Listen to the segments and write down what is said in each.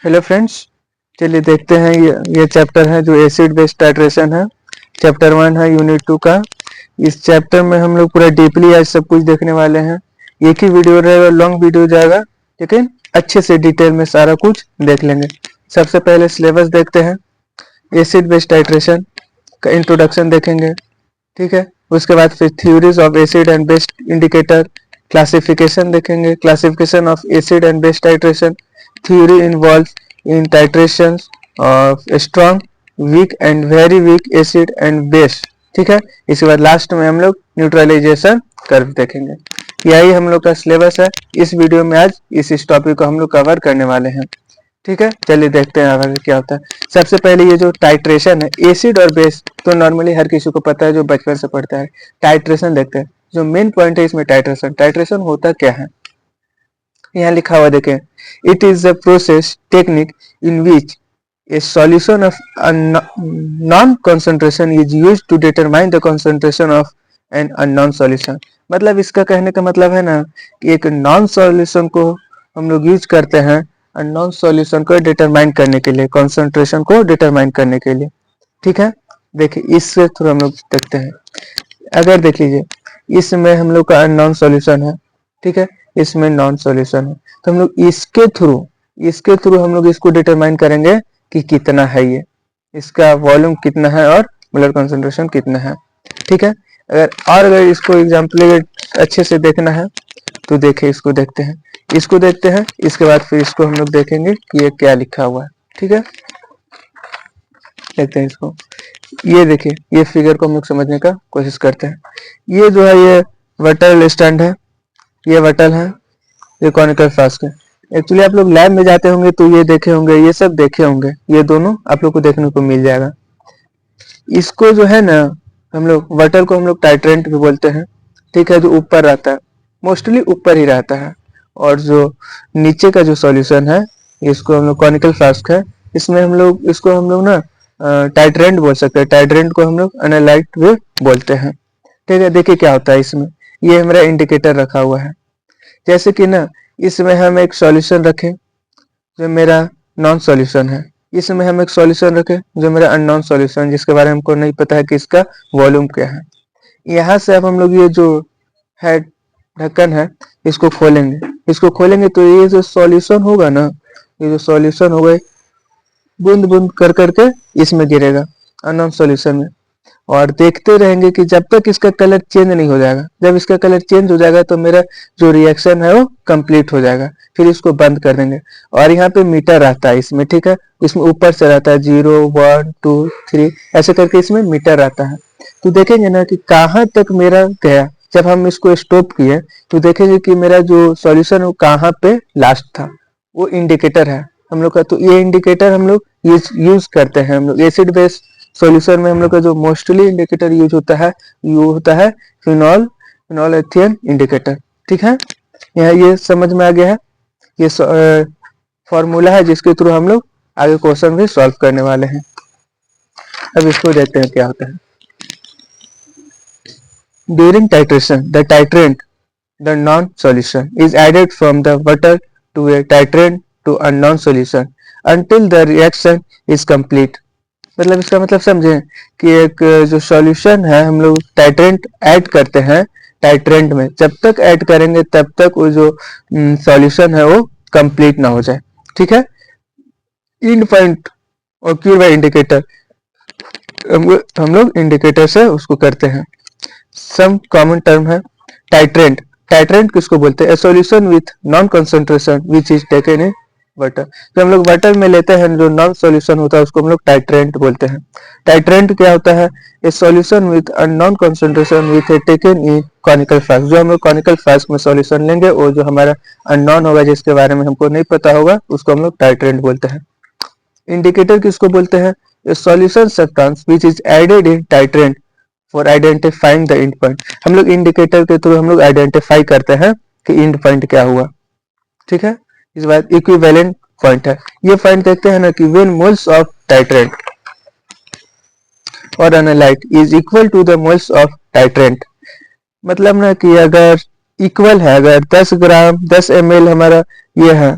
Hello friends, चलिए देखते हैं ये चैप्टर है जो एसिड बेस टाइट्रेशन है। चैप्टर 1 है यूनिट 2 का। इस चैप्टर में हम लोग पूरा डीपली आज सब कुछ देखने वाले हैं। एक ही वीडियो रहेगा, लॉन्ग वीडियो जाएगा, लेकिन अच्छे से डिटेल में सारा कुछ देख लेंगे। सबसे पहले सिलेबस देखते हैं। एसिड बेस टाइट्रेशन का इंट्रोडक्शन देखेंगे, ठीक है। उसके बाद फिर theories of acid and base indicator, classification देखेंगे, classification of acid and base titration, theory involves in titration of strong, weak and very weak acid and base, ठीक है। इसके बाद लास्ट में हम लोग न्यूट्रलाइजेशन कर्व देखेंगे। यही हम लोग का सिलेबस है। इस वीडियो में आज इस टॉपिक को हम लोग कवर करने वाले हैं, ठीक है। चलिए देखते हैं आगे क्या होता है। सबसे पहले ये जो टाइट्रेशन है एसिड और बेस, तो नॉर्मली हर किसी को पता है जो बचपन से पढ़ता है। टाइट्रेशन देखते हैं। जो मेन पॉइंट है इसमें टाइट्रेशन होता क्या है, यहाँ लिखा हुआ देखें। It is a process technique in which a solution of a non concentration is used to determine the concentration of an unknown solution। मतलब इसका कहने का मतलब है ना कि एक नॉन सॉल्यूशन को हम लोग यूज करते हैं अननोन सॉल्यूशन को डिटरमाइन करने के लिए, कंसंट्रेशन को डिटरमाइन करने के लिए, ठीक है। देखिए इससे थोड़ा हम लोग देखते हैं। अगर देख लीजिए इसमें हम लोग का अननोन सॉल्यूशन है, ठीक है, इसमें नॉन सॉल्यूशन है, तो हम लोग इसके थ्रू हम लोग इसको डिटरमाइन करेंगे कि कितना है ये, इसका वॉल्यूम कितना है और मोलर कंसंट्रेशन कितना है, ठीक है। अगर इसको एग्जांपल अच्छे से देखना है तो देखिए इसको देखते हैं, इसके बाद फिर इसको हम लोग देखेंगे कि ये क्या लिखा हुआ है, ठीक है। देखते हैं इसको। ये देखिए ये फिगर को हम लोग समझने का कोशिश करते हैं। ये जो है ये वाटर स्टैंड है, ये वाटर है, ये कॉनिकल फ्लास्क है। एक्चुअली आप लोग लैब में जाते होंगे तो ये देखे होंगे, ये सब देखे होंगे, ये दोनों आप लोग को देखने को मिल जाएगा। इसको जो है ना हम लोग वाटर को हम लोग टाइट्रेंट भी बोलते हैं, ठीक है, जो ऊपर रहता है, मोस्टली ऊपर ही रहता है। और जो नीचे का जो सॉल्यूशन है इसको हम लोग कॉनिकल फ्लास्क है, इसमें हम लोग इसको हम लोग ना टाइट्रेंट बोल सकते हैं। टाइट्रेंट को हम लोग एनालाइट भी बोलते हैं, ठीक है। देखिए क्या होता है इसमें, ये हमारा इंडिकेटर रखा हुआ है। जैसे कि ना इसमें हम एक सॉल्यूशन रखें जो मेरा नॉन सॉल्यूशन है, इसमें हम एक सॉल्यूशन रखें जो मेरा अननोन सॉल्यूशन, जिसके बारे में हमको नहीं पता है कि इसका वॉल्यूम क्या है। यहाँ से अब हम लोग ये जो है ढक्कन है इसको खोलेंगे तो ये जो सॉल्यूशन होगा ना, ये जो सॉल्यूशन होगा बूंद बूंद कर करके इसमें गिरेगा अननोन सॉल्यूशन में, और देखते रहेंगे कि जब तक इसका कलर चेंज नहीं हो जाएगा। जब इसका कलर चेंज हो जाएगा तो मेरा जो रिएक्शन है वो कंप्लीट हो जाएगा, फिर इसको बंद कर देंगे। और यहाँ पे मीटर रहता है इसमें, ठीक है, इसमें ऊपर से रहता है 0 1 2 3 ऐसे करके इसमें मीटर रहता है। तो देखेंगे ना कि कहाँ तक मेरा गया। जब हम इसको स्टॉप किए तो देखेंगे कि मेरा जो सॉल्यूशन है वो कहाँ पे लास्ट था, वो इंडिकेटर है हम लोग का। तो ये इंडिकेटर हम लोग यूज करते हैं। हम लोग एसिड बेस सॉल्यूशन में हम लोग का जो मोस्टली इंडिकेटर यूज होता है वो होता है फिनॉल एथियन इंडिकेटर, ठीक है। यहाँ ये समझ में आ गया है। ये फॉर्मूला है जिसके थ्रू हम लोग आगे क्वेश्चन भी सॉल्व करने वाले हैं। अब इसको देखते हैं क्या होता है। During titration the titrant the non-solution is added from the water to a titrant to a non-solution until the reaction is complete। मतलब इसका मतलब समझे कि एक जो सॉल्यूशन है हम लोग टाइट्रेंट ऐड करते हैं टाइट्रेंट में, जब तक ऐड करेंगे तब तक वो जो सॉल्यूशन है वो कंप्लीट ना हो जाए, ठीक है। इंड पॉइंट और क्यूर बाय इंडिकेटर हम लोग इंडिकेटर से उसको करते हैं। सम कॉमन टर्म है टाइट्रेंट। टाइट्रेंट किसको बोलते हैं? Solution with non concentration which is taken in water. तो हम लोग वाटर में लेते हैं जो नॉन सॉल्यूशन होता है उसको हम लोग टाइट्रेंट बोलते हैं। टाइट्रेंट क्या होता है? ए solution with non concentration with a taken in conical flask. जो हम लोग कॉनिकल फ्लास्क में सॉल्यूशन लेंगे और जो हमारा अननोन होगा जिसके बारे में हमको नहीं पता होगा उसको हम लोग टाइट्रेंट बोलते हैं। इंडिकेटर किसको बोलते हैं? A solution substance which is added in titrant for identifying the end point. हम लोग इंडिकेटर के थ्रू हम लोग आइडेंटिफाई करते हैं कि एंड पॉइंट क्या हुआ, ठीक है। इस बात इक्विवेलेंट पॉइंट है। ये पॉइंट देखते हैं ना कि व्हेन मोल्स ऑफ टाइट्रेंट और analyte is equal to the moles of titrant. मतलब ना कि अगर इक्वल है, अगर 10 ग्राम 10 ml हमारा ये है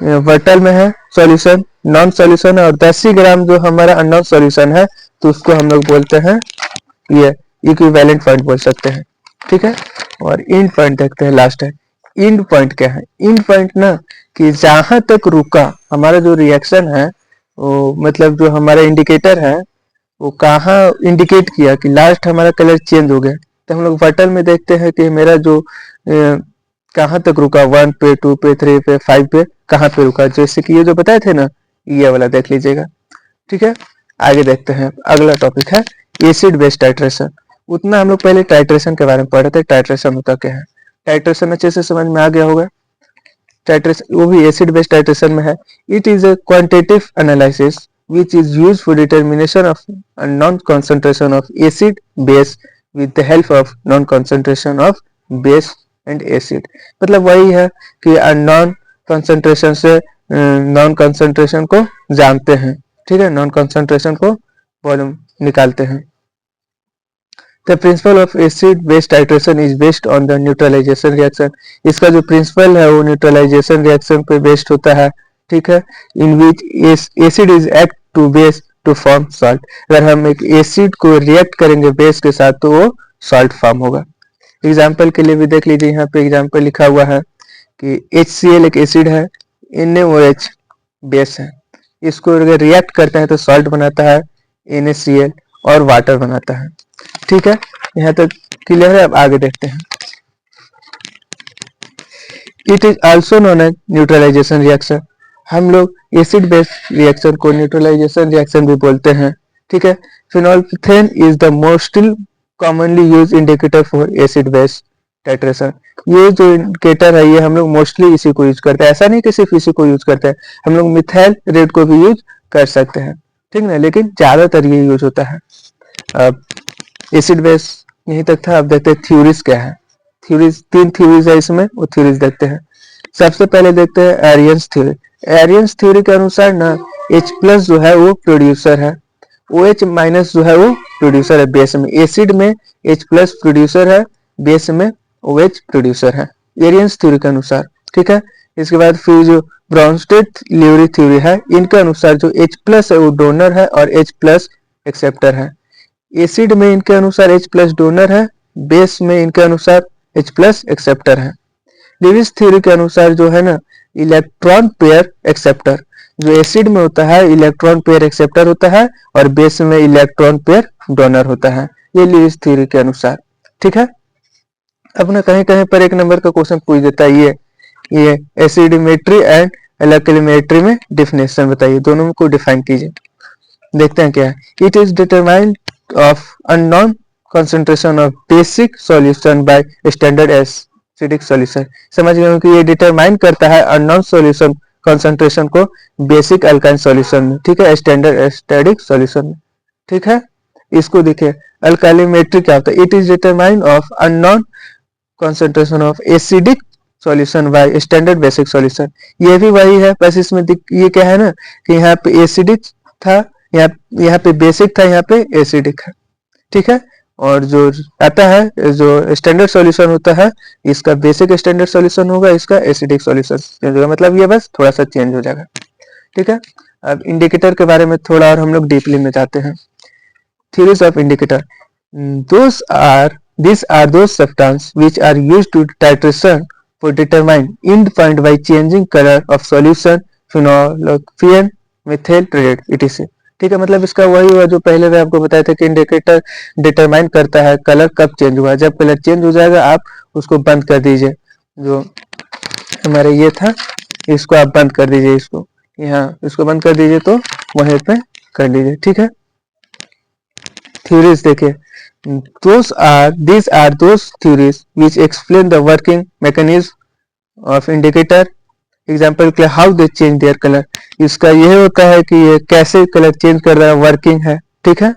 वर्टल में है सॉल्यूशन, नॉन सॉल्यूशन है, और 10 ग्राम जो हमारा अननोन सॉल्यूशन है तो उसको हम लोग बोलते हैं ये इक्विवेलेंट पॉइंट बोल सकते हैं। ठीक है, और इंड पॉइंट देखते हैं लास्ट है। इंड पॉइंट क्या है? इंड पॉइंट ना कि जहां तक रुका हमारा जो रिएक्शन है, वो मतलब जो हमारा इंडिकेटर है वो कहाँ इंडिकेट किया कि लास्ट हमारा कलर चेंज हो गया। तो हम लोग बटन में देखते हैं कि मेरा जो कहाँ तक रुका, 1 पे, 2 पे, 3 पे, 5 पे कहाँ पे रुका, जैसे कि ये जो बताए थे ना, ये वाला देख लीजिएगा। ठीक है, आगे देखते हैं। अगला टॉपिक है एसिड बेस टाइट्रेशन। उतना हम लोग पहले टाइट्रेशन के बारे में पढ़े थे, टाइट्रेशन होता क्या है। टाइट्रेशन अच्छे से समझ में आ गया होगा। टाइट्रेशन वो भी एसिड बेस टाइट्रेशन में है। It is a quantitative analysis which is used for determination of a non-concentration of acid base with the help of non-concentration of base and acid। मतलब वही है कि नॉन कंसंट्रेशन से non concentration को जानते हैं। ठीक है, नॉन कंसंट्रेशन को वॉल्यूम निकालते हैं। The principle of acid base titration is based on the neutralization reaction। इसका जो प्रिंसिपल है वो न्यूट्रलाइजेशन रिएक्शन पे बेस्ड होता है। ठीक है, in which acid is act to base to form salt. अगर हम एक एसिड को रिएक्ट करेंगे बेस के साथ तो वो सॉल्ट फॉर्म होगा। एग्जाम्पल के लिए भी देख लीजिए, यहाँ पे एग्जाम्पल लिखा हुआ है कि HCl एक एसिड है, NaOH बेस है। इसको अगर रिएक्ट करते हैं तो सॉल्ट बनाता है NaCl और वाटर बनाता है। ठीक है, यहाँ तक क्लियर है। अब आगे देखते हैं। It is also known as neutralization reaction. हम लोग एसिड बेस रिएक्शन को न्यूट्रलाइजेशन रिएक्शन भी बोलते हैं। ठीक है, phenolphthalein is the most commonly use indicator for acid base titration. ये जो इंडिकेटर है ये हम लोग मोस्टली इसी को यूज करते हैं। ऐसा नहीं कि सिर्फ इसी को यूज करते हैं, हम लोग मिथाइल रेड को भी यूज कर सकते हैं। ठीक ना, लेकिन ज्यादातर ये यूज होता है। अब एसिड बेस यहीं तक था। अब देखते हैं थ्योरीज क्या है। थ्योरीज 3 थ्योरीज है इसमें, वो थ्योरीज देखते हैं। सबसे पहले देखते हैं एरियंस थ्योरी। एरियंस थ्योरी के अनुसार ना H प्लस जो है वो प्रोड्यूसर है, OH माइनस जो है वो प्रोड्यूसर है बेस में। एसिड में H प्लस प्रोड्यूसर है, बेस में OH प्रोड्यूसर है, एरियंस थ्योरी के अनुसार। ठीक है, इसके बाद फिर जो ब्राउनस्टेड लियोरी थ्योरी है, इनके अनुसार जो H प्लस है वो डोनर है और H प्लस एक्सेप्टर है। एसिड में इनके अनुसार H प्लस डोनर है, बेस में इनके अनुसार H प्लस एक्सेप्टर है। लिविस थ्योरी के अनुसार जो है ना इलेक्ट्रॉन पेयर एक्सेप्टर, जो एसिड में होता है इलेक्ट्रॉन पेयर एक्सेप्टर होता है और बेस में इलेक्ट्रॉन पेयर डोनर होता है, ये लिविस थ्योरी के अनुसार। ठीक है, अब ना कहीं कहीं पर एक नंबर का क्वेश्चन पूछ देता है ये एसिडोमेट्री एंड एल्कलीमेट्री में डिफिनेशन बताइए, दोनों को डिफाइन कीजिए। देखते हैं क्या है। It is determined of unknown concentration of basic solution by standard acidic solution। समझ गए कि ये डिटरमाइन करता है अननोन सॉल्यूशन कंसंट्रेशन को बेसिक अल्काइन सॉल्यूशन में। ठीक है, स्टैंडर्ड एसिडिक सॉल्यूशन में। ठीक है, इसको देखिए अल्काइमेट्री क्या होता है। It is determine of unknown concentration of acidic solution by standard basic solution. ये भी वही है, बस इसमें ये क्या है ना कि यहाँ पे एसिडिक था, यहाँ पे बेसिक था, यहाँ पे एसिडिक है। ठीक है, और जो आता है जो स्टैंडर्ड सॉल्यूशन होता है, इसका बेसिक स्टैंडर्ड सॉल्यूशन होगा, इसका एसिडिक सॉल्यूशन चेंज होगा, मतलब ये बस थोड़ा सा चेंज हो जाएगा। ठीक है, अब इंडिकेटर के बारे में थोड़ा और हम लोग डीपली में जाते हैं। theories of indicator, these are those substances which are used to titration for determine end point by changing color of solution, phenolphthalein, methyl red etc। ठीक है, मतलब इसका वही हुआ जो पहले मैं आपको बताया था कि इंडिकेटर डिटरमाइन करता है कलर कब चेंज हुआ। जब कलर चेंज हो जाएगा आप उसको बंद कर दीजिए। जो हमारे ये था इसको आप बंद कर दीजिए, इसको यहाँ इसको बंद कर दीजिए, तो वहीं पे कर लीजिए। ठीक है, theories देखिए, these are those theories which explain the working mechanism of indicator। Example के लिए how they change their colour, इसका यह होता है कि ये कैसे कलर चेंज कर रहा है, वर्किंग है। ठीक है,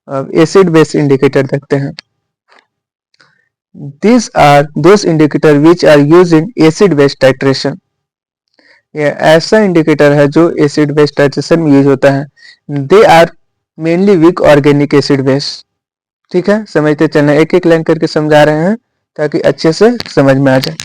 अब एसिड बेस इंडिकेटर देखते हैं। These are those indicator which are used in acid base titration। ये ऐसा इंडिकेटर है जो एसिड बेस टाइट्रेशन में यूज होता है। They are mainly weak organic acid base. ठीक है, समझते चलना, एक एक लाइन करके समझा रहे हैं ताकि अच्छे से समझ में आ जाए।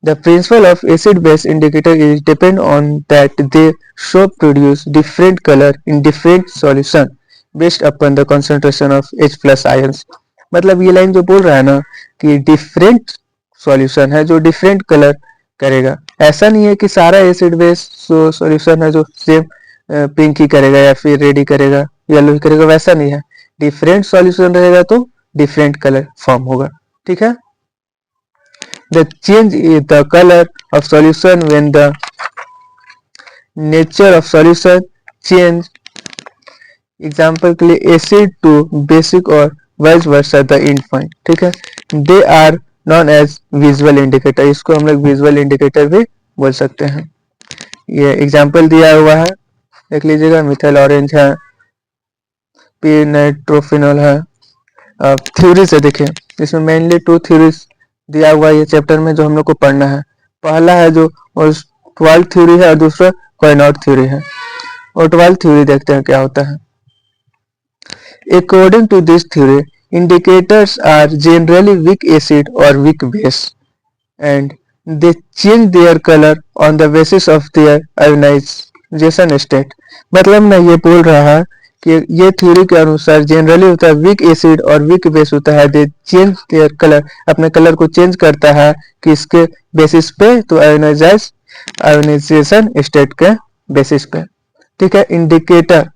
The principle of acid-base indicator is depend on that they show produce different color in different solution based upon the concentration of H plus ions. मतलब ये लाइन जो बोल रहा है ना कि different solution है जो different color करेगा, ऐसा नहीं है कि सारा एसिड बेस सॉल्यूशन है जो सेम पिंक ही करेगा या फिर रेड ही करेगा, येलो ही करेगा, वैसा नहीं है। डिफरेंट सॉल्यूशन रहेगा तो डिफरेंट कलर फॉर्म होगा, ठीक है। The change in the color of solution when the nature of solution change, example के लिए एसिड टू बेसिक और vice versa the end point, ठीक है। They are known as visual indicator, इसको हम लोग विजुअल इंडिकेटर भी बोल सकते हैं। ये एग्जाम्पल दिया हुआ है, देख लीजिएगा। मिथाइल ऑरेंज है, पी नाइट्रोफिनॉल है। थ्योरी से देखिए, इसमें मेनली 2 थ्योरीज दिया हुआ है ये चैप्टर में जो हम लोग को पढ़ना है। पहला है जो ओस्वाल्ड थ्योरी है और दूसरा कोहेनॉट थ्योरी है। ओस्वाल्ड थ्योरी देखते हैं क्या होता है। According to this theory, indicators are generally weak acid or weak base, and they change their color on the basis of their ionization state। मतलब ना ये बोल रहा है कि ये थ्योरी के अनुसार जनरली होता है वीक एसिड और वीक बेस होता है, दे चेंज देयर कलर, अपने कलर को चेंज करता है किसके बेसिस पे, तो आयोनाइजेशन स्टेट के बेसिस पे, ठीक है। Indicator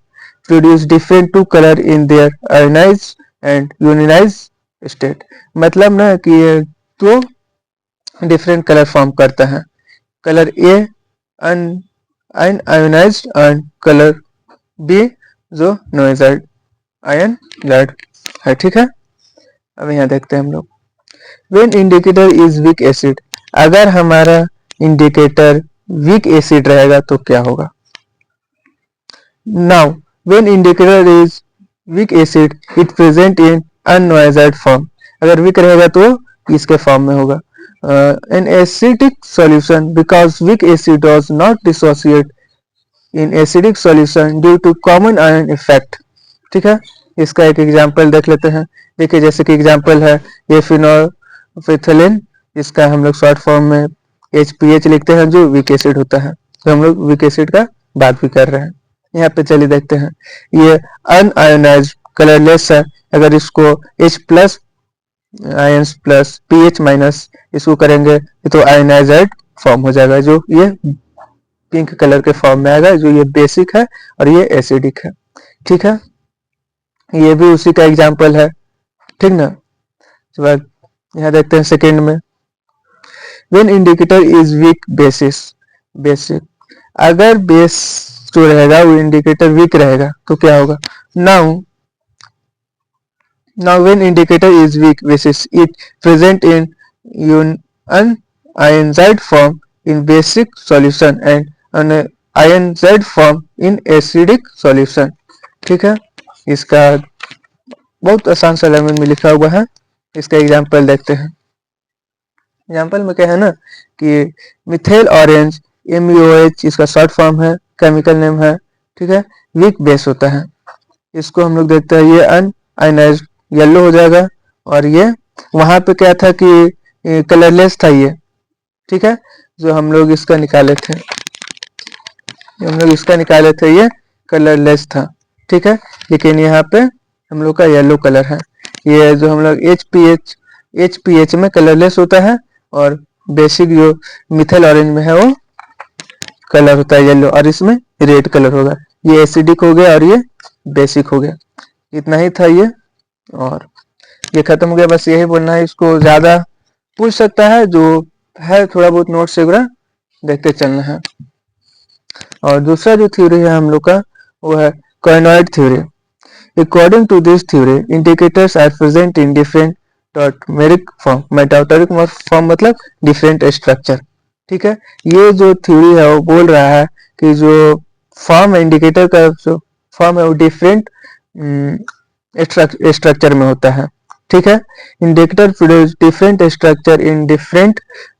produce different two color in their ionized and ionized state, मतलब ना कि ये तो डिफरेंट कलर फॉर्म करता है। Colour A unionised and colour B जो नॉइजाइड आयनाइज्ड है, ठीक है। अब यहाँ देखते हैं हम लोग, when indicator is weak acid, अगर हमारा इंडिकेटर वीक एसिड रहेगा तो क्या होगा। Now when indicator is weak acid it present in unnoised form, अगर weak रहेगा तो इसके फॉर्म में होगा। an acidic solution because weak acid does not dissociate in acidic solution due to common ion effect, ठीक है। इसका एक एग्जांपल देख लेते हैं। देखिए जैसे कि एग्जांपल है ये फिनोल्फिथलीन, इसका हम लोग शॉर्ट फॉर्म में HPH लिखते हैं जो वीक एसिड होता है, तो हम लोग वीक एसिड का बात भी कर रहे हैं। यहाँ पे चलिए देखते हैं, ये अनआयोनाइज्ड कलरलेस है, अगर इसको H plus ions plus pH minus इसको करेंगे तो आयोनाइज्ड फॉर्म हो जाएगा, जो ये पिंक कलर के फॉर्म में आएगा, जो ये बेसिक है और ये एसिडिक है, ठीक है। ये भी उसी का एग्जाम्पल है, ठीक ना। बाद यहाँ देखते हैं सेकेंड में, when indicator is weak basis, basic, अगर बेस जो रहेगा वो इंडिकेटर वीक रहेगा तो क्या होगा। Now when indicator is weak basis it present in unionised form in basic solution and unionised form in acidic solution, ठीक है। इसका बहुत आसान सा लैंग्वेज में लिखा हुआ है, इसका एग्जांपल देखते हैं। एग्जांपल में क्या है ना कि मिथाइल ऑरेंज MeOH इसका शॉर्ट फॉर्म है, केमिकल नेम है, ठीक है। वीक बेस होता है, इसको हम लोग देखते हैं, ये अनआयोनाइज्ड येलो हो जाएगा, और ये वहां पे क्या था कि कलरलेस था ये, ठीक है, जो हम लोग इसका निकाले थे, ये कलरलेस था, ठीक है। लेकिन यहाँ पे हम लोग का येलो कलर है, ये जो हम लोग HPH में कलरलेस होता है और बेसिक जो मिथाइल ऑरेंज में है वो कलर होता है येलो, और इसमें रेड कलर होगा। ये एसिडिक हो गया और ये बेसिक हो गया, इतना ही था ये, और ये खत्म हो गया। बस यही बोलना है, इसको ज्यादा पूछ सकता है, जो है थोड़ा बहुत नोट से देखते चलना है। और दूसरा जो थ्योरी है हम लोग का वो है quinonoid theory. According to this theory indicators are present in different metameric form, metameric form मतलब डिफरेंट स्ट्रक्चर, ठीक है। ये जो थ्योरी है वो बोल रहा है कि जो फॉर्म इंडिकेटर का जो फॉर्म है वो डिफरेंट स्ट्रक्चर में होता है, ठीक है। Indicator produce different structure in different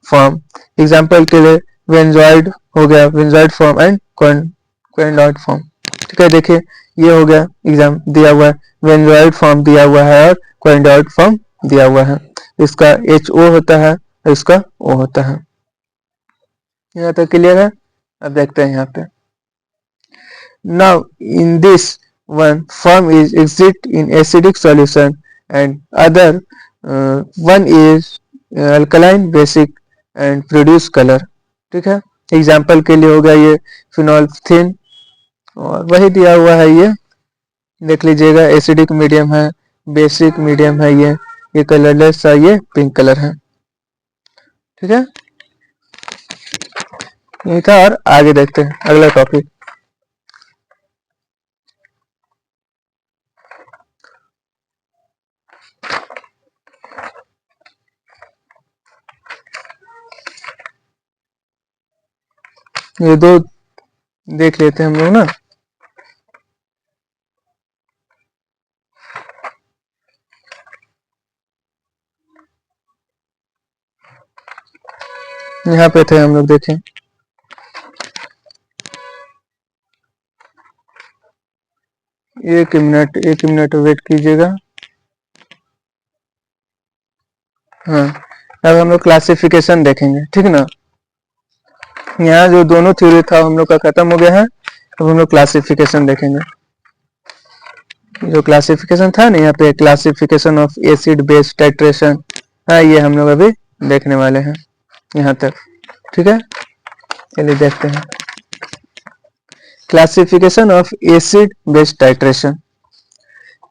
form, example के लिए बेंजोइड हो गया, बेंजोइड फॉर्म एंड कोहेनॉइड फॉर्म, ठीक है। देखिए ये हो गया एग्जाम दिया हुआ है, बेंजोइड फॉर्म दिया हुआ है और कोहेनॉइड फॉर्म दिया हुआ है, इसका HO होता है और इसका O होता है। यहाँ तक क्लियर है। अब देखते हैं यहाँ पे, now in this one form is exit in acidic solution and other one is alkaline basic and produce color। ठीक है, एग्जाम्पल के लिए हो गया ये फिनोल्फथीन, और वही दिया हुआ है, ये देख लीजिएगा, एसिडिक मीडियम है, बेसिक मीडियम है, ये कलरलेस है, ये पिंक कलर है। ठीक है, यही था, और आगे देखते हैं अगला टॉपिक। ये दो देख लेते हैं हम लोग ना। यहाँ पे थे हम लोग, देखें, एक मिनट वेट कीजिएगा। हाँ, अब हम लोग क्लासिफिकेशन देखेंगे, ठीक ना। यहाँ जो दोनों थ्योरी था हम लोग का खत्म हो गया है, अब हम लोग क्लासिफिकेशन देखेंगे। जो क्लासिफिकेशन था ना यहाँ पे, classification of acid base titration, हाँ ये हम लोग अभी देखने वाले हैं यहाँ तक। ठीक है, चलिए देखते हैं classification of acid base titration.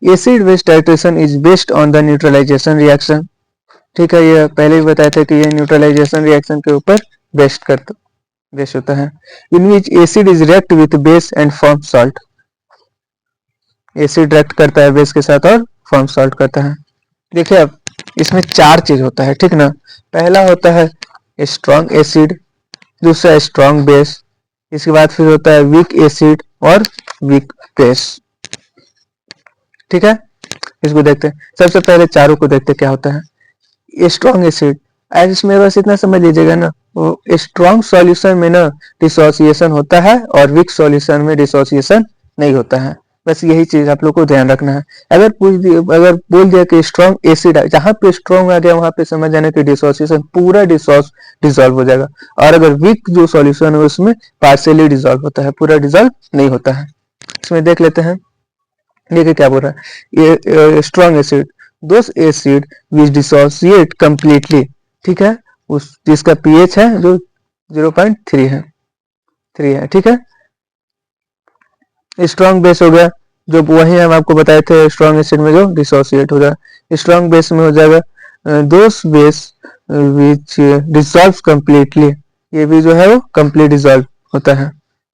Acid base titration is based on the neutralisation reaction. ठीक है, ये पहले ही बताया था कि ये न्यूट्रलाइजेशन रिएक्शन के ऊपर बेस्ड होता है। In which acid is react with base and form salt. Acid react करता है बेस के साथ और फॉर्म सॉल्ट करता है। देखिए, अब इसमें चार चीज होता है, ठीक ना। पहला होता है स्ट्रॉन्ग एसिड, दूसरा स्ट्रॉन्ग बेस, इसके बाद फिर होता है वीक एसिड और वीक बेस। ठीक है, इसको देखते हैं। सबसे पहले चारों को देखते क्या होता है। स्ट्रॉन्ग एसिड, आज इसमें बस इतना समझ लीजिएगा ना, वो स्ट्रॉन्ग सॉल्यूशन में ना डिसोसिएशन होता है और वीक सॉल्यूशन में डिसोसिएशन नहीं होता है। बस यही चीज आप लोग को ध्यान रखना है। अगर अगर बोल दिया कि स्ट्रॉन्ग एसिड है, जहां पे स्ट्रॉन्ग आ गया वहां पे समझ जाना कि डिसोसिएशन पूरा डिसॉल्व हो जाएगा, और अगर वीक जो सॉल्यूशन है उसमें पार्शियली डिसॉल्व होता है, पूरा डिसॉल्व नहीं होता है। इसमें देख लेते हैं, देखिए क्या बोल रहा है। ये strong acid, those acid which dissociate completely, ठीक है, उस जिसका पीएच है जो 0.3 है, 3 है। ठीक है, स्ट्रॉन्ग बेस हो गया, जो वही हम आपको बताए थे स्ट्रॉन्ग एसिड में जो डिसोसिएट हो जाएगा। स्ट्रॉन्ग बेस में हो जाएगा दोस बेस विच डिसॉल्व कंप्लीटली, ये भी जो है वो कंप्लीट डिसॉल्व होता है।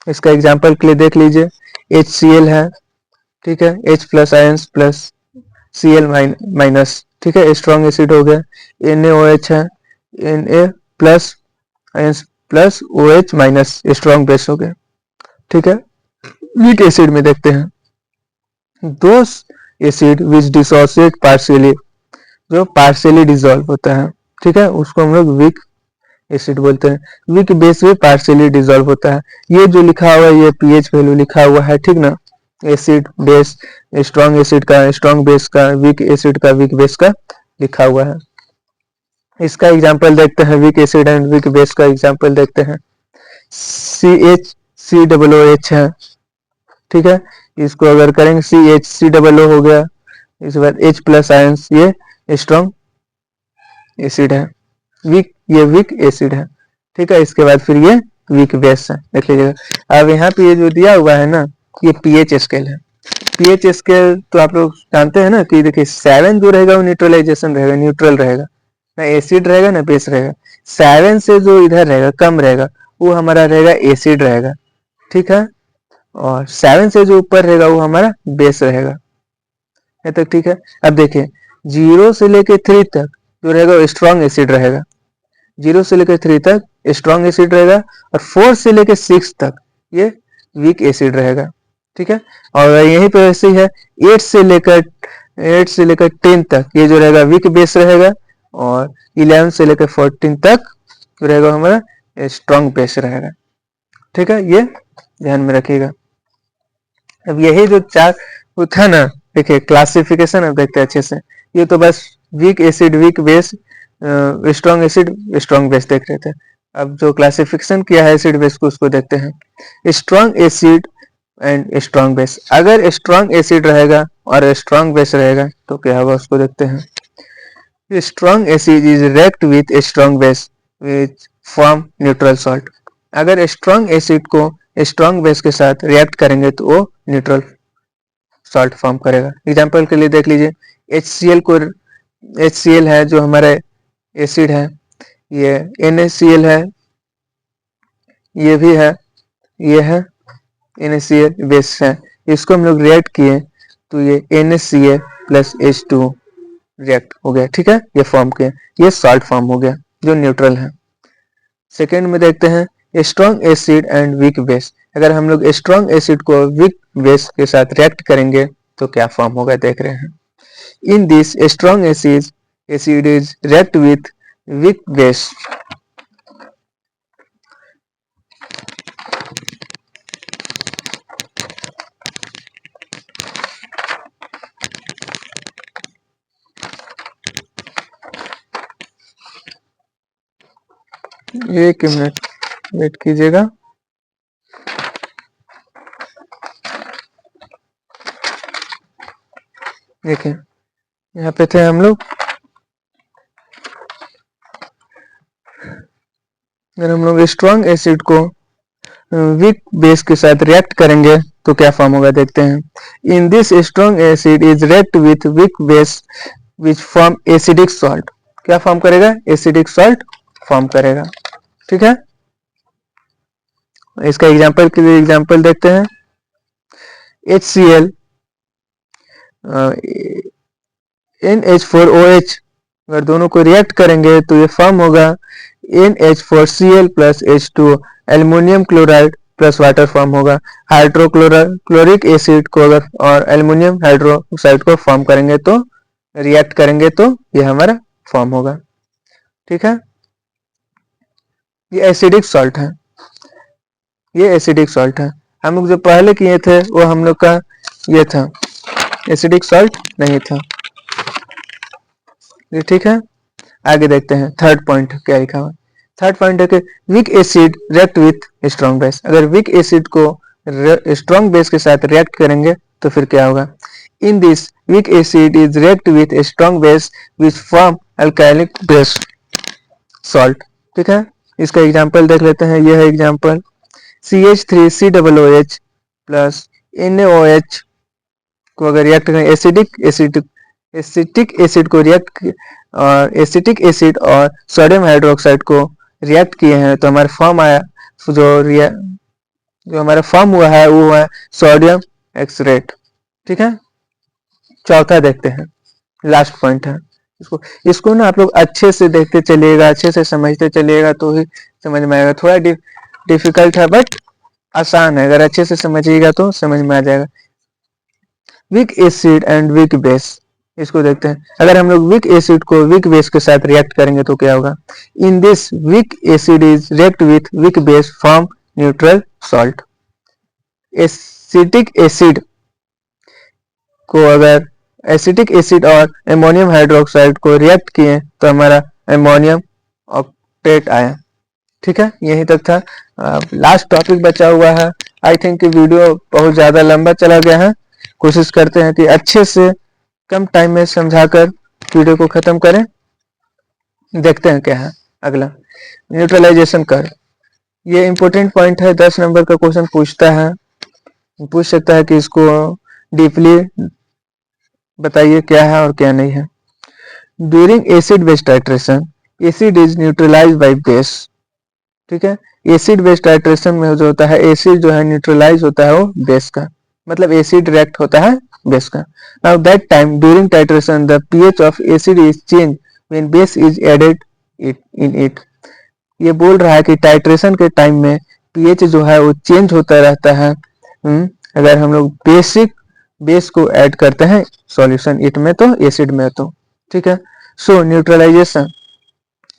इसका एग्जांपल के लिए देख लीजिए, HCl है, ठीक है, H plus ions plus Cl minus, ठीक है, स्ट्रॉन्ग एसिड हो गया। NaOH है, Na plus ions plus OH minus, strong base हो गया। ठीक है, वीक एसिड में देखते हैं, दोस एसिड विच डिसोसिएट पार्शियली, जो पार्शियली डिसॉल्व होता है, ठीक है, उसको हम लोग वीक एसिड बोलते हैं। वीक बेस में पार्शियली डिसॉल्व होता है। ये जो लिखा हुआ है, ये पीएच वैल्यू लिखा हुआ है, ठीक ना। एसिड बेस, स्ट्रॉन्ग एसिड का स्ट्रॉन्ग बेस का, वीक एसिड का वीक बेस का लिखा हुआ है। इसका एग्जांपल देखते हैं, weak acid and weak base का एग्जांपल देखते हैं। CHCOOH है, ठीक है, इसको अगर करेंगे CHCOO हो गया, इसके बाद H प्लस आयंस, ये स्ट्रॉन्ग एसिड है, ये वीक एसिड है। ठीक है, इसके बाद फिर ये वीक बेस है, देख लीजिएगा। अब यहाँ पे ये जो दिया हुआ है ना, ये पीएच स्केल है। पीएच स्केल तो आप लोग जानते हैं ना कि देखिए 7 जो रहेगा वो न्यूट्रलाइजेशन रहेगा, न्यूट्रल रहेगा, ना एसिड रहेगा ना बेस रहेगा। 7 से जो इधर रहेगा कम रहेगा वो हमारा रहेगा एसिड रहेगा, ठीक है, और 7 से जो ऊपर रहेगा वो हमारा बेस रहेगा। ये तक ठीक है। अब देखिए 0 से लेके 3 तक जो रहेगा वो स्ट्रॉन्ग एसिड रहेगा, 0 से लेकर 3 तक स्ट्रॉन्ग एसिड रहेगा, और 4 से लेकर 6 तक ये वीक एसिड रहेगा। ठीक है, और यहीं पे ऐसे ही है, 8 से लेकर 10 तक ये जो रहेगा वीक बेस रहेगा, और 11 से लेकर 14 तक जो रहेगा हमारा स्ट्रॉन्ग बेस रहेगा। ठीक है, ये ध्यान में रखिएगा। अब यही जो चार था ना, देखिए क्लासिफिकेशन अब देखते हैं अच्छे से। ये तो बस weak acid weak base, strong acid strong base देख रहे थे। अब जो क्लासिफिकेशन किया है एसिड बेस को उसको देखते हैं। Strong acid and strong base. अगर स्ट्रॉन्ग एसिड रहेगा और स्ट्रॉन्ग बेस रहेगा तो क्या होगा उसको देखते हैं। Strong acid is react with strong base which form neutral salt. अगर स्ट्रॉन्ग एसिड को स्ट्रॉन्ग बेस के साथ रिएक्ट करेंगे तो वो न्यूट्रल सॉल्ट फॉर्म करेगा। एग्जाम्पल के लिए देख लीजिए, HCl को HCl है जो हमारा एसिड है, ये NaCl है, ये भी है, ये है NaCl बेस है। इसको हम लोग रिएक्ट किए तो ये NaCl प्लस H2 रिएक्ट हो गया, ठीक है, ये फॉर्म किया, ये सॉल्ट फॉर्म हो गया जो न्यूट्रल है। सेकेंड में देखते हैं strong acid and weak base. अगर हम लोग स्ट्रॉन्ग एसिड को वीक बेस के साथ रिएक्ट करेंगे तो क्या फॉर्म होगा देख रहे हैं। In this strong acid is react with weak base. एक मिनट वेट कीजिएगा। देखिए यहाँ पे थे हम लोग, अगर हम लोग स्ट्रॉन्ग एसिड को वीक बेस के साथ रिएक्ट करेंगे तो क्या फॉर्म होगा देखते हैं। In this strong acid is react with weak base which form acidic salt. क्या फॉर्म करेगा, एसिडिक सॉल्ट फॉर्म करेगा, ठीक है। इसका एग्जांपल के लिए एग्जांपल देखते हैं। HCl NH4OH, अगर दोनों को रिएक्ट करेंगे तो ये फॉर्म होगा NH4Cl plus H2, aluminium chloride plus water form होगा। हाइड्रोक्लोरिक एसिड को अगर और एल्युमिनियम हाइड्रोक्साइड को फॉर्म करेंगे तो रिएक्ट करेंगे तो ये हमारा फॉर्म होगा, ठीक है। ये एसिडिक सॉल्ट है, ये एसिडिक सॉल्ट है। हम लोग जो पहले किए थे वो हम लोग का ये था, एसिडिक सॉल्ट नहीं था, ये ठीक है। आगे देखते हैं थर्ड पॉइंट क्या लिखा हुआ। थर्ड पॉइंट है कि weak acid react with strong base. अगर वीक एसिड को स्ट्रॉन्ग बेस के साथ रिएक्ट करेंगे तो फिर क्या होगा। In this weak acid is react with strong base which form alkaline base salt, ठीक है। इसका एग्जांपल देख लेते हैं, यह है एग्जांपल। CH3COOH प्लस NaOH को अगर रिएक्ट करें एसिटिक एसिड को रिएक्ट और एसिटिक एसिड और सोडियम हाइड्रोक्साइड को रिएक्ट किए हैं तो हमारा फॉर्म आया, जो हमारा फॉर्म हुआ है वो है सोडियम एक्सरेट, ठीक है। चौथा देखते हैं, लास्ट पॉइंट है। इसको ना आप लोग अच्छे से देखते चलिएगा, अच्छे से समझते चलिएगा तो ही समझ में आएगा। थोड़ा डिफिकल्ट है बट आसान है, अगर अच्छे से समझिएगा तो समझ में आ जाएगा। Weak acid and weak base, इसको देखते हैं। अगर हम लोग वीक एसिड को वीक बेस के साथ रिएक्ट करेंगे तो क्या होगा। In this weak acid is react with weak base form neutral salt. Acetic acid को अगर एसिटिक एसिड और एमोनियम हाइड्रोक्साइड को रिएक्ट किए तो हमारा एमोनियम ऑक्टेट आया, ठीक है। यहीं तक था। लास्ट टॉपिक बचा हुआ है। आई थिंक वीडियो बहुत ज्यादा लंबा चला गया है। कोशिश करते हैं कि अच्छे से कम टाइम में समझाकर वीडियो को खत्म करें। देखते हैं क्या है अगला, न्यूट्रलाइजेशन कर्व। ये इंपॉर्टेंट पॉइंट है, 10 नंबर का क्वेश्चन पूछता है, पूछ सकता है कि इसको डीपली बताइए क्या है और क्या नहीं है। During acid base titration acid is neutralise by base, ठीक है। एसिड बेस टाइट्रेशन में जो होता है, एसिड जो है न्यूट्रलाइज होता है वो बेस का, मतलब एसिड रिएक्ट होता है बेस का। Now that time during titration the pH of acid is change when base is added in it. ये बोल रहा है कि टाइट्रेशन के टाइम में पीएच जो है वो चेंज होता रहता है अगर हम लोग बेस को ऐड करते हैं सॉल्यूशन इट में तो एसिड में तो, ठीक है। So neutralization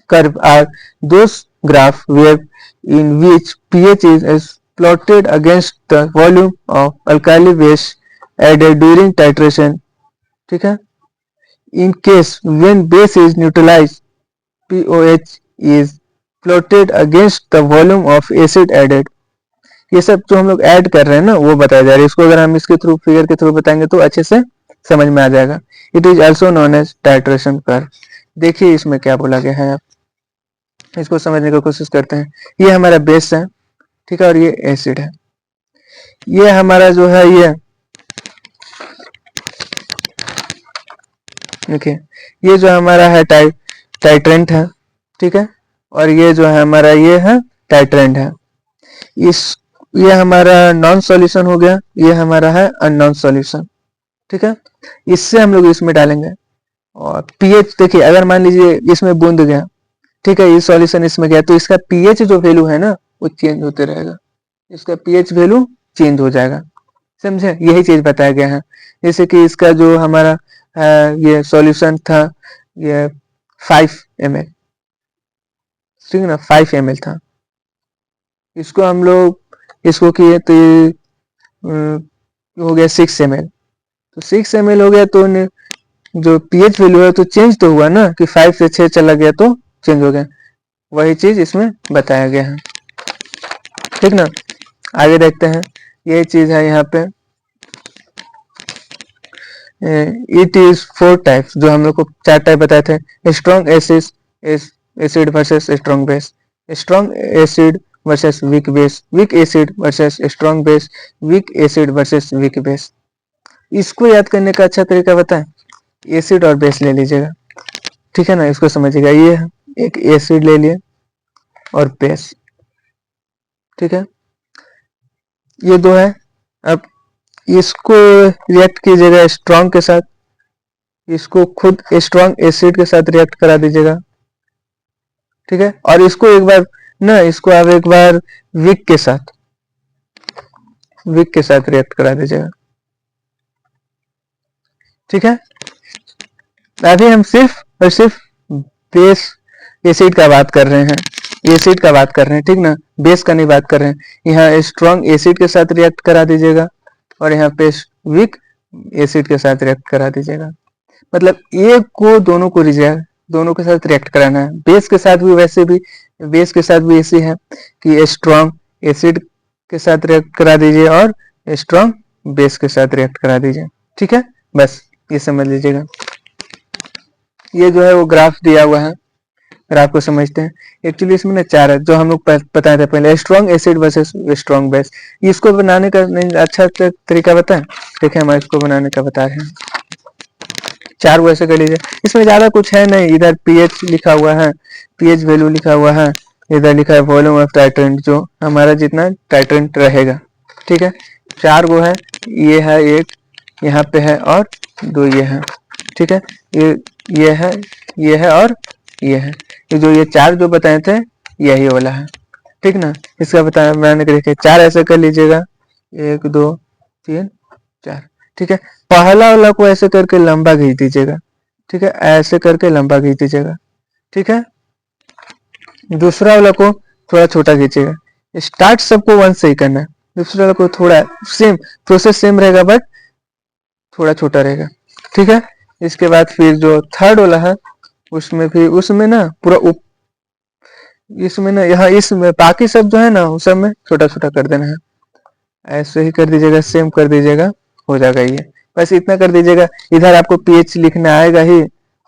curve are those graph where in which pH is plotted against the volume of alkali base added during titration, ठीक है। In case when base is neutralized, POH is plotted against the volume of acid added. ये सब जो हम लोग add कर रहे हैं ना वो बताया जा रहा है। इसको अगर हम इसके थ्रू फिगर के थ्रू बताएंगे तो अच्छे से समझ में आ जाएगा। It is also known as titration curve. देखिए इसमें क्या बोला गया है, आप इसको समझने की कोशिश करते हैं। ये हमारा बेस है, ठीक है, और ये एसिड है। ये हमारा जो है ये देखिए, ये जो हमारा है टाइट्रेंट है, ठीक है, और ये जो है हमारा ये है टाइट्रेंट है। इस ये हमारा नॉन सॉल्यूशन हो गया, ये हमारा है अननोन सॉल्यूशन, ठीक है। इससे हम लोग इसमें डालेंगे और पीएच देखिए, अगर मान लीजिए इसमें बूंद गया, ठीक है, ये सॉल्यूशन इसमें गया तो इसका पीएच जो वैल्यू है ना वो चेंज होते रहेगा, इसका पीएच वैल्यू चेंज हो जाएगा, समझे। यही चीज बताया गया है। जैसे कि इसका जो हमारा ये सॉल्यूशन था ये 5 ml, ठीक है ना, 5 ml था। इसको हम लोग इसको किए तो ये हो गया 6 ml। तो 6 ml हो गया तो जो पीएच वैल्यू है तो चेंज तो हुआ ना कि 5 से 6 चला गया तो चेंज हो गया। वही चीज इसमें बताया गया है, ठीक ना। आगे देखते हैं, ये चीज है यहाँ पे। इट इज 4 टाइप्स, जो हम लोग को 4 टाइप बताए थे। Strong acid versus strong base, strong acid versus weak base, weak acid versus strong base, weak acid versus weak base. इसको याद करने का अच्छा तरीका बताएं, एसिड और बेस ले लीजिएगा, ठीक है ना। इसको समझिएगा, ये एक एसिड ले लिए और बेस, ठीक है, ये दो है। अब इसको रिएक्ट कीजिएगा स्ट्रॉन्ग के साथ, इसको खुद स्ट्रॉन्ग एसिड के साथ रिएक्ट करा दीजिएगा, ठीक है। और इसको एक बार ना, इसको आप एक बार वीक के साथ रिएक्ट करा दीजिएगा, ठीक है। अभी हम सिर्फ और सिर्फ बेस एसिड का बात कर रहे हैं, एसिड का बात कर रहे हैं, ठीक ना, बेस का नहीं बात कर रहे हैं। यहाँ स्ट्रॉन्ग एसिड के साथ रिएक्ट करा दीजिएगा और यहाँ पे वीक एसिड के साथ रिएक्ट करा दीजिएगा। मतलब एक को दोनों को दोनों के साथ रिएक्ट कराना है। बेस के साथ भी वैसे भी, बेस के साथ भी ऐसे है कि स्ट्रॉन्ग एसिड के साथ रिएक्ट करा दीजिए और स्ट्रॉन्ग बेस के साथ रिएक्ट करा दीजिए, ठीक है। बस ये समझ लीजिएगा। ये जो है वो ग्राफ दिया हुआ है, ग्राफ को समझते हैं। एक्चुअली इसमें ना 4 है, जो हम लोग बताए थे पहले, strong acid versus strong base. इसको बनाने का अच्छा तरीका बताएं, देखिए हम इसको बनाने का बता रहे हैं। 4 वैसे कर लीजिए, इसमें ज्यादा कुछ है नहीं। इधर पीएच लिखा हुआ है, पीएच वैल्यू लिखा हुआ है, इधर लिखा है वॉल्यूम ऑफ टाइट्रेंट, जो हमारा जितना टाइट्रेंट रहेगा, ठीक है। 4 गो है, ये है एक यहाँ पे है और 2 ये है, ठीक है। ये है, ये है और ये है। ये जो ये 4 जो बताए थे यही वाला है, ठीक ना। इसका बनाने के देखिए 4 ऐसे कर लीजिएगा, 1 2 3 4, ठीक है। पहला वाला को ऐसे करके लंबा खींच दीजिएगा, ठीक है, ऐसे करके लंबा खींच दीजिएगा, ठीक है। दूसरा वाला को थोड़ा छोटा खींचिएगा। स्टार्ट सबको 1 से ही करना है, दूसरे वाला को थोड़ा सेम प्रोसेस सेम रहेगा बट थोड़ा छोटा रहेगा, ठीक है। इसके बाद फिर जो थर्ड वाला है उसमें भी, उसमें ना पूरा इसमें ना, यहाँ इसमें बाकी सब जो है ना उस सब में छोटा छोटा कर देना है। ऐसे ही कर दीजिएगा, सेम कर दीजिएगा, हो जाएगा ये। बस इतना कर दीजिएगा। इधर आपको पीएच लिखना आएगा ही,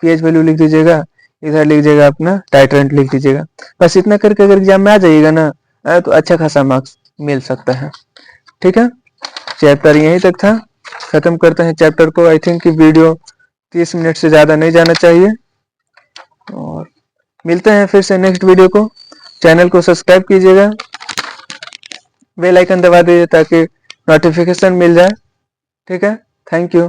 पीएच वैल्यू लिख दीजिएगा, इधर लिख दीजिएगा अपना टाइट्रेंट लिख दीजिएगा। बस इतना करके अगर एग्जाम में आ जाइएगा ना तो अच्छा खासा मार्क्स मिल सकता है, ठीक है। चैप्टर यहीं तक था, खत्म करते हैं चैप्टर को। आई थिंक कि वीडियो 30 मिनट से ज्यादा नहीं जाना चाहिए, और मिलते हैं फिर से नेक्स्ट वीडियो को। चैनल को सब्सक्राइब कीजिएगा, बेल आइकन दबा दीजिए ताकि नोटिफिकेशन मिल जाए, ठीक है। Thank you.